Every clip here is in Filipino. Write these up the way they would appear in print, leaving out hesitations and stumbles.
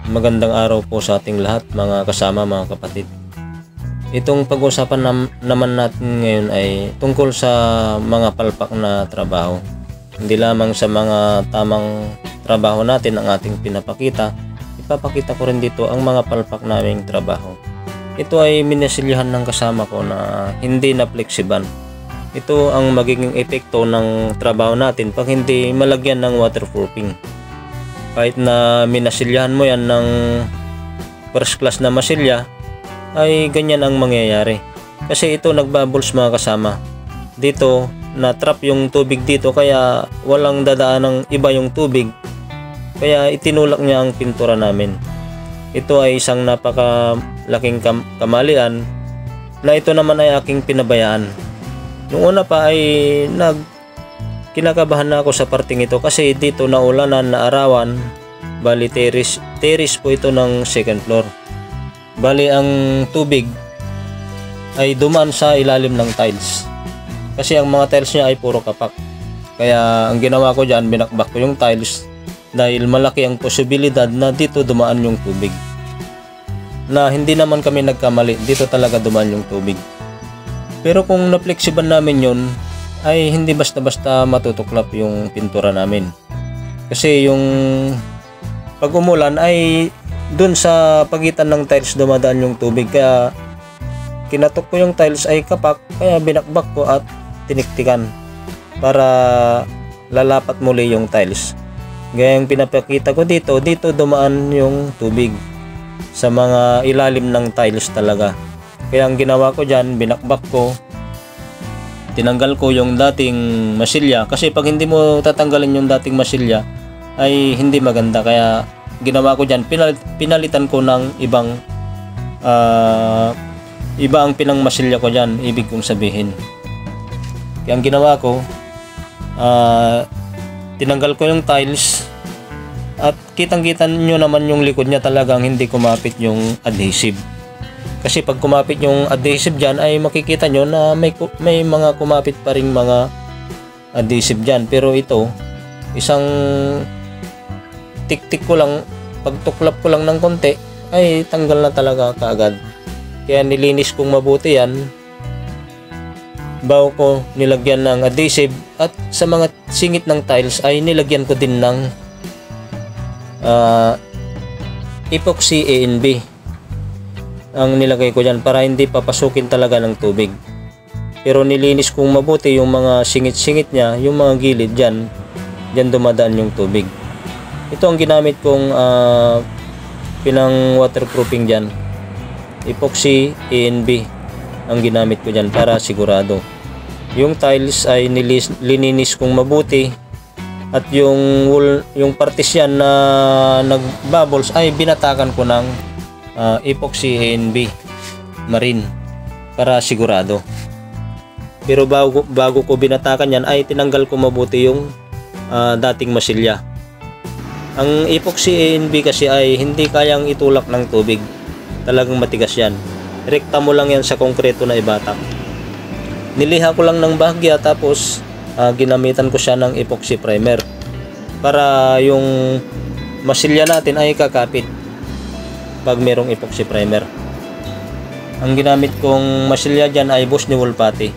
Magandang araw po sa ating lahat mga kasama, mga kapatid. Itong pag-usapan naman natin ngayon ay tungkol sa mga palpak na trabaho. Hindi lamang sa mga tamang trabaho natin ang ating pinapakita, ipapakita ko rin dito ang mga palpak naming trabaho. Ito ay minasilyahan ng kasama ko na hindi na flexiban. Ito ang magiging epekto ng trabaho natin pag hindi malagyan ng waterproofing. Kahit na minasilyahan mo yan ng first class na masilya, ay ganyan ang mangyayari. Kasi ito nagbubbles mga kasama. Dito, na-trap yung tubig dito kaya walang dadaan ng iba yung tubig. Kaya itinulak niya ang pintura namin. Ito ay isang napakalaking kamalian na ito naman ay aking pinabayaan. Noong una pa ay kinakabahan na ako sa parting ito kasi dito naulanan na arawan. Bali terrace po ito ng second floor. Bali ang tubig ay dumaan sa ilalim ng tiles. Kasi ang mga tiles niya ay puro kapak. Kaya ang ginawa ko dyan, binakbak ko yung tiles dahil malaki ang posibilidad na dito dumaan yung tubig. Na hindi naman kami nagkamali, dito talaga dumaan yung tubig. Pero kung na-flexiban namin yun, ay hindi basta-basta matutuklap yung pintura namin. Kasi yung pag umulan ay dun sa pagitan ng tiles dumadaan yung tubig. Kaya kinatok ko yung tiles ay kapak, kaya binakbak ko at tiniktikan para lalapat muli yung tiles. Gaya yung pinapakita ko dito dumaan yung tubig sa mga ilalim ng tiles talaga. Kaya ang ginawa ko dyan, binakbak ko, tinanggal ko yung dating masilya kasi pag hindi mo tatanggalin yung dating masilya ay hindi maganda. Kaya ginawa ko dyan, pinalitan ko ng iba ang pinang masilya ko dyan, ibig kong sabihin. Kaya ang ginawa ko, tinanggal ko yung tiles at kitang-kita nyo naman yung likod niya talagang hindi kumapit yung adhesive. Kasi pag kumapit yung adhesive dyan ay makikita nyo na may mga kumapit pa ring mga adhesive dyan. Pero ito, isang tik-tik ko lang, pagtuklap ko lang ng konti, ay tanggal na talaga kaagad. Kaya nilinis kong mabuti yan bago ko nilagyan ng adhesive. At sa mga singit ng tiles ay nilagyan ko din ng epoxy ANB. Ang nilagay ko dyan para hindi papasukin talaga ng tubig. Pero nilinis kong mabuti yung mga singit-singit niya, yung mga gilid dyan dumadaan yung tubig. Ito ang ginamit kong pinang waterproofing dyan, epoxy ANB ang ginamit ko dyan para sigurado. Yung tiles ay lininis kong mabuti at yung wool, yung partition na nagbubbles ay binatakan ko ng epoxy ANB marine para sigurado. Pero bago ko binatakan yan ay tinanggal ko mabuti yung dating masilya. Ang epoxy ANB kasi ay hindi kayang itulak ng tubig, talagang matigas yan. Rekta mo lang yan sa konkreto na ibatak. Niliha ko lang ng bahagya tapos ginamitan ko siya ng epoxy primer para yung masilya natin ay kakapit pag merong epoxy primer. Ang ginamit kong masilya dyan ay Boss ni Wolpati.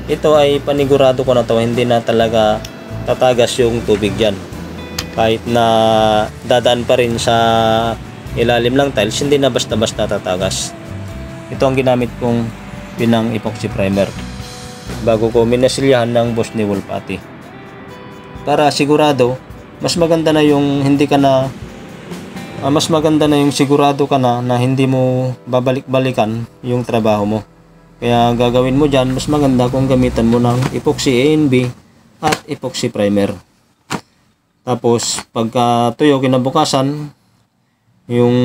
Ito ay panigurado ko na to, hindi na talaga tatagas yung tubig dyan. Kahit na dadaan pa rin sa ilalim ng tiles, hindi na basta-basta tatagas. Ito ang ginamit kong pinang epoxy primer bago ko minasilyahan ng Boss ni Wolpati. Para sigurado, mas maganda na yung sigurado ka na hindi mo babalik-balikan yung trabaho mo. Kaya gagawin mo dyan, mas maganda kung gamitan mo ng epoxy ANB at epoxy primer. Tapos pagka tuyo kinabukasan yung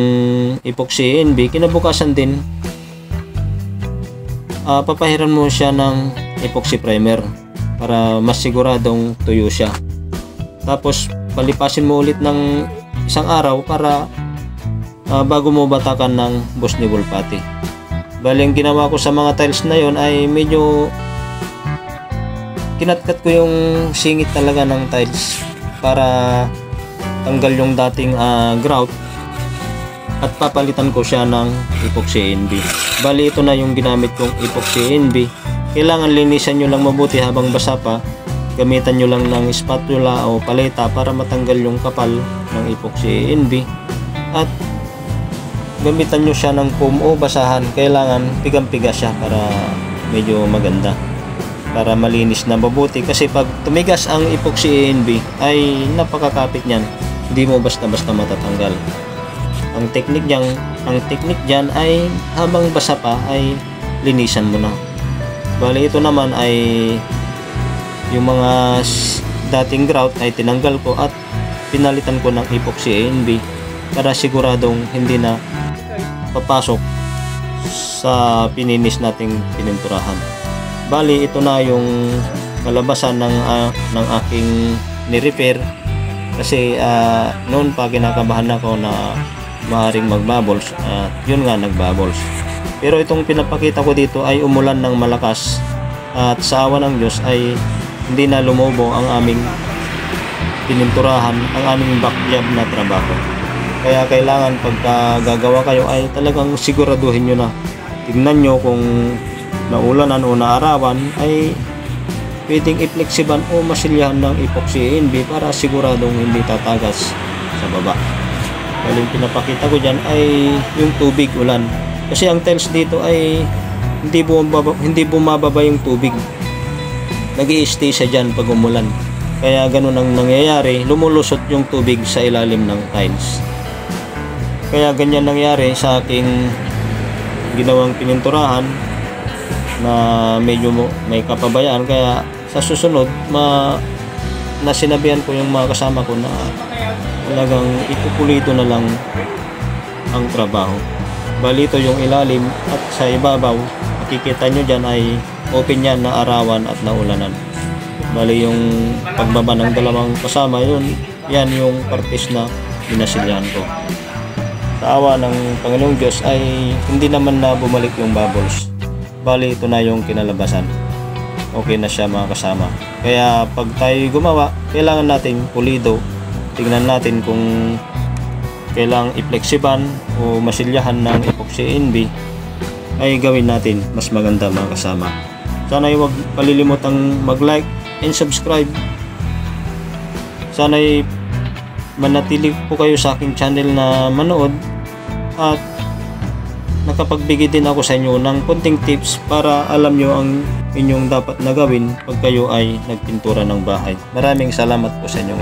epoxy ANB, kinabukasan din papahiran mo siya ng epoxy primer para mas siguradong tuyo siya. Tapos palipasin mo ulit ng isang araw para bago mo batakan ng Boss ni Wolpati. Bali ang ginawa ko sa mga tiles na yon ay medyo kinatkat ko yung singit talaga ng tiles para tanggal yung dating grout at papalitan ko siya ng epoxy NB. Bali ito na yung ginamit kong epoxy NB. Kailangan linisan nyo lang mabuti habang basa pa. Gamitan nyo lang ng spatula o paleta para matanggal yung kapal ng epoxy NB. At gamitan nyo siya ng foam o basahan. Kailangan pigang-piga siya para medyo maganda, para malinis na mabuti. Kasi pag tumigas ang epoxy NB ay napakakapit niyan, hindi mo basta-basta matatanggal. Ang teknik diyan ay habang basa pa ay linisan mo na. Bali ito naman ay yung mga dating grout ay tinanggal ko at pinalitan ko ng epoxy NB para siguradong hindi na papasok sa pininis nating pininturahan. Bali ito na yung kalabasan ng aking ni-repair kasi noon pa kinakabahan ako na maaaring mag-bubbles at yun nga nag-bubbles. Pero itong pinapakita ko dito ay umulan ng malakas at sa awa ng Diyos ay hindi na lumobo ang aming pininturahan, ang aming backjob na trabaho. Kaya kailangan pagka gagawa kayo ay talagang siguraduhin nyo na. Tignan nyo kung naulanan o naarawan ay pwedeng i-flexiban o masilyahan ng epoxy NB para siguradong hindi tatagas sa baba. Yung pinapakita ko dyan ay yung tubig ulan. Kasi ang tiles dito ay hindi bumababa yung tubig. Nag-i-stay siya dyan pag umulan. Kaya ganun ang nangyayari, lumulusot yung tubig sa ilalim ng tiles. Kaya ganyan nangyari sa aking ginawang pininturahan na medyo may kapabayaan. Kaya sa susunod, nasinabihan ko yung mga kasama ko na talagang ipupulido na lang ang trabaho. Bali ito yung ilalim at sa ibabaw, makikita nyo dyan ay open yan na arawan at naulanan. Bali yung pagbaba ng dalawang kasama yan yung partis na binasilyahan ko. Sa awa ng Panginoong Diyos ay hindi naman na bumalik yung bubbles. Bali ito na yung kinalabasan. Okay na siya mga kasama. Kaya pag tayo gumawa, kailangan natin pulido. Tingnan natin kung kailangang i-flexiban o masilyahan ng epoxy NB ay gawin natin mas maganda mga kasama. Sana ay huwag palilimutang mag-like and subscribe. Sana ay manatili po kayo sa aking channel na manood at nakapagbigay din ako sa inyo ng konting tips para alam nyo ang inyong dapat na gawin pag kayo ay nagpintura ng bahay. Maraming salamat po sa inyo.